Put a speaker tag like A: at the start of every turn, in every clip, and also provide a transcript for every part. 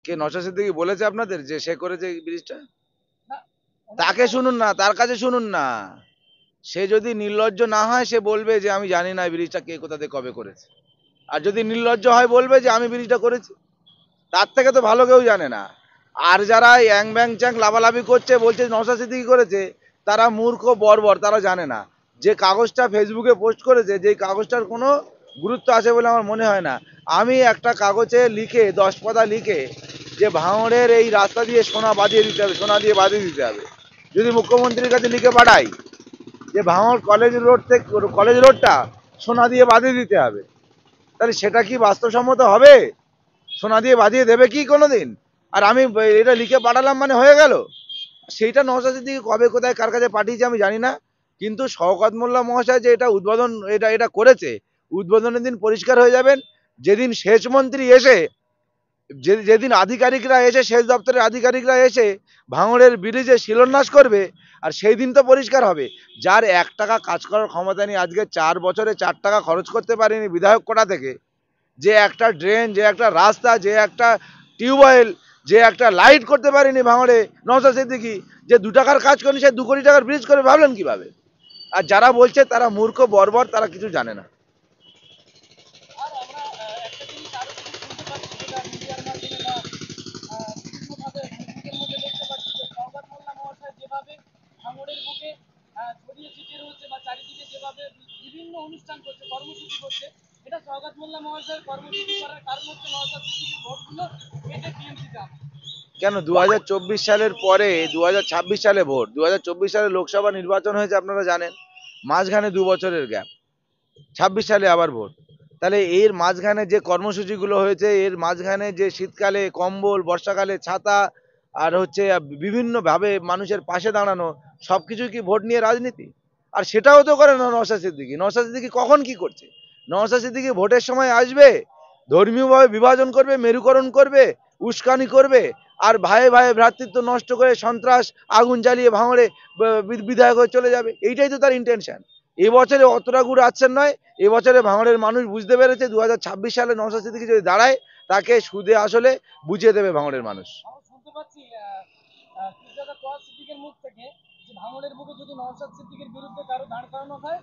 A: কে নওশাদ সিদ্দিকী বলেছে আপনাদের যে সে করেছে এই ব্রিজটা? তাকে শুনুন না, তার কাছে শুনুন না। সে যদি নির্লজ্জ না হয় সে বলবে যে আমি জানি না এই ব্রিজটা কে কোথা থেকে কবে করেছে। আর যদি নির্লজ্জ হয় বলবে যে আমি ব্রিজটা করেছি। তার থেকে তো ভালো কেউ জানে না। আর যারা অ্যাং ব্যাং চ্যাং লাভালাভি করছে বলছে নওশাদ সিদ্দিকী করেছে, তারা মূর্খ বর্বর, তারা জানে না যে কাগজটা ফেসবুকে পোস্ট করেছে, যে কাগজটার কোনো গুরুত্ব আছে বলে আমার মনে হয় না। আমি একটা কাগজে লিখে 10 পাতা লিখে যে ভাঙড়ের এই রাস্তা দিয়ে সোনা বাঁধিয়ে দিতে হবে, সোনা দিয়ে বাঁধিয়ে দিতে হবে, যদি মুখ্যমন্ত্রীর কাছে লিখে পাঠাই যে ভাঙড় কলেজ রোড থেকে কলেজ রোডটা সোনা দিয়ে বাঁধিয়ে দিতে হবে, তাহলে সেটা কি বাস্তবসম্মত হবে? সোনা দিয়ে বাঁধিয়ে দেবে কি কোনোদিন? আর আমি এটা লিখে পাঠালাম মানে হয়ে গেল? সেইটা নওশাদ সিদ্দিকী কবে কোথায় কার কাছে পাঠিয়েছে আমি জানি না, কিন্তু শওকত মোল্লা মহাশয় যে এটা উদ্বোধন এটা এটা করেছে, উদ্বোধনের দিন পরিষ্কার হয়ে যাবেন। যেদিন সেচ মন্ত্রী এসে যেদিন আধিকারিকরা এসে সেচ দপ্তরের আধিকারিকরা এসে ভাঙড়ের ব্রিজে শিলান্যাস করবে, আর সেই দিন তো পরিষ্কার হবে। যার 1 টাকা কাজ করার ক্ষমতা নেই, আজকে 4 বছরে 4 টাকা খরচ করতে পারেনি বিধায়ক কোটা থেকে, যে একটা ড্রেন, যে একটা রাস্তা, যে একটা টিউবওয়েল, যে একটা লাইট করতে পারেনি ভাঙড়ে নওশাদ সিদ্দিকী, যে 2 টাকার কাজ করেনি সে 2 কোটি টাকার ব্রিজ করে, ভাবলেন কিভাবে? আর যারা বলছে তারা মূর্খ বর্বর, তারা কিছু জানে না।
B: আর আমরা একটা জিনিস আরো কিছু শুনতে পাচ্ছি, যেটা মিডিয়ার মাধ্যমে বা বিভিন্নভাবে ফেসবুকের মধ্যে দেখতে পাচ্ছি, যে শওকত মোল্লা মহাশয় যেভাবে ভাঙড়ের বুকে ছড়িয়ে ছিটিয়ে রয়েছে বা চারিদিকে যেভাবে বিভিন্ন অনুষ্ঠান করছে, কর্মসূচি করছে, এটা শওকত মোল্লা মহাশয়ের কর্মসূচি করার কারণ হচ্ছে নওশাদ সিদ্দিকীর ভোটগুলো কেটে টিএমসিতে আনা।
A: কেন 2024 সালের পরে 2026 সালে ভোট, 2024 সালে লোকসভা নির্বাচন হয়েছে আপনারা জানেন, মাঝখানে 2 বছরের গ্যাপ, 26 সালে আবার ভোট। তাহলে এর মাঝখানে যে কর্মসূচিগুলো হয়েছে, এর মাঝখানে যে শীতকালে কম্বল, বর্ষাকালে ছাতা, আর হচ্ছে বিভিন্নভাবে মানুষের পাশে দাঁড়ানো, সব কিছুই কি ভোট নিয়ে রাজনীতি? আর সেটাও তো করে না নওশাদ সিদ্দিকী। নওশাদ সিদ্দিকী কখন কি করছে? নওশাদ সিদ্দিকী ভোটের সময় আসবে, ধর্মীয়ভাবে বিভাজন করবে, মেরুকরণ করবে, উস্কানি করবে, আর ভাইয়ে ভাইয়ে ভ্রাতৃত্ব নষ্ট করে সন্ত্রাস আগুন জ্বালিয়ে ভাঙড়ে বিধায়ক হয়ে চলে যাবে, এইটাই তো তার ইন্টেনশন। এবছরে অতটা গুড় আসছেন নয়, এবছরে ভাঙড়ের মানুষ বুঝতে পেরেছে 2026 সালে নওশাদ সিদ্দিকী যদি দাঁড়ায়, তাকে সুদে আসলে বুঝিয়ে দেবে ভাঙড়ের মানুষ।
B: আমরা শুনতে পাচ্ছি পীরজাদা তোহা সিদ্দিকের মুখ থেকে, যে ভাঙড়ের বুকে যদি নওশাদ সিদ্দিকের বিরুদ্ধে কারো দাঁড় করানো হয়,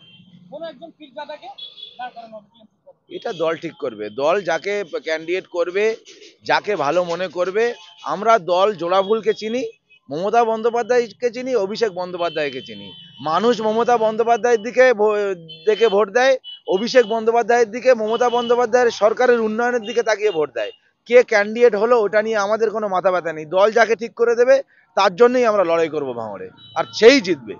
B: কোনো একজন পীরজাদাকে দাঁড় করানো হবে টিএমসি পদে।
A: এটা দল ঠিক করবে, দল যাকে ক্যান্ডিডেট করবে, যাকে ভালো মনে করবে। আমরা দল জোড়াফুলকে চিনি, মমতা বন্দ্যোপাধ্যায়কে চিনি, অভিষেক বন্দ্যোপাধ্যায়কে চিনি। মানুষ মমতা বন্দ্যোপাধ্যায়ের দিকে দেখে ভোট দেয়, অভিষেক বন্দ্যোপাধ্যায়ের দিকে, মমতা বন্দ্যোপাধ্যায়ের সরকারের উন্নয়নের দিকে তাকিয়ে ভোট দেয়। কে ক্যান্ডিডেট হলো ওটা নিয়ে আমাদের কোনো মাথা ব্যথা নেই, দল যাকে ঠিক করে দেবে তার জন্যই আমরা লড়াই করব ভাঙড়ে, আর সেই জিতবে।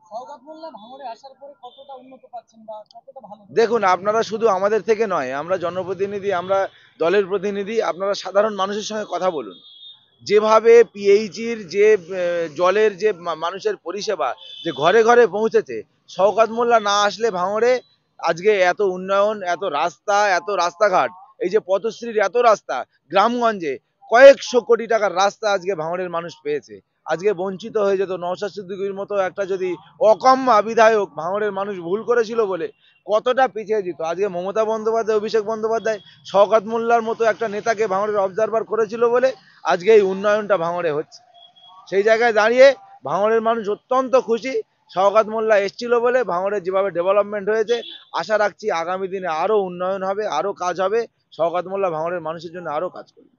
B: শওকত মোল্লা ভাঙড়ে আসার পরে কতটা উন্নত পাচ্ছেন বা কতটা ভালো
A: দেখুন, আপনারা শুধু আমাদের থেকে নয়, আমরা জনপ্রতিনিধি, আমরা দলের প্রতিনিধি, আপনারা সাধারণ মানুষের সঙ্গে কথা বলুন। যেভাবে পিএইচির যে জলের যে মানুষের পরিষেবা যে ঘরে ঘরে পৌঁছেছে, শওকত মোল্লা না আসলে ভাঙড়ে আজকে এত উন্নয়ন, এত রাস্তা, এত রাস্তাঘাট, এই যে পথশ্রীর এত রাস্তা, গ্রামগঞ্জে কয়েকশো কোটি টাকার রাস্তা আজকে ভাঙড়ের মানুষ পেয়েছে, আজকে বঞ্চিত হয়ে যেত। নওশাদ সিদ্দিকীর মতো একটা যদি অকম্মা বিধায়ক ভাঙড়ের মানুষ ভুল করেছিল বলে কতটা পিছিয়ে যেত। আজকে মমতা বন্দ্যোপাধ্যায়, অভিষেক বন্দ্যোপাধ্যায় শওকত মোল্লার মতো একটা নেতাকে ভাঙড়ের অবজারভার করেছিল বলে আজকে এই উন্নয়নটা ভাঙড়ে হচ্ছে। সেই জায়গায় দাঁড়িয়ে ভাঙড়ের মানুষ অত্যন্ত খুশি, শওকত মোল্লা এসেছিল বলে ভাঙড়ের যেভাবে ডেভেলপমেন্ট হয়েছে। আশা রাখছি আগামী দিনে আরও উন্নয়ন হবে, আরও কাজ হবে, শওকত মোল্লা ভাঙড়ের মানুষের জন্য আরও কাজ করবে।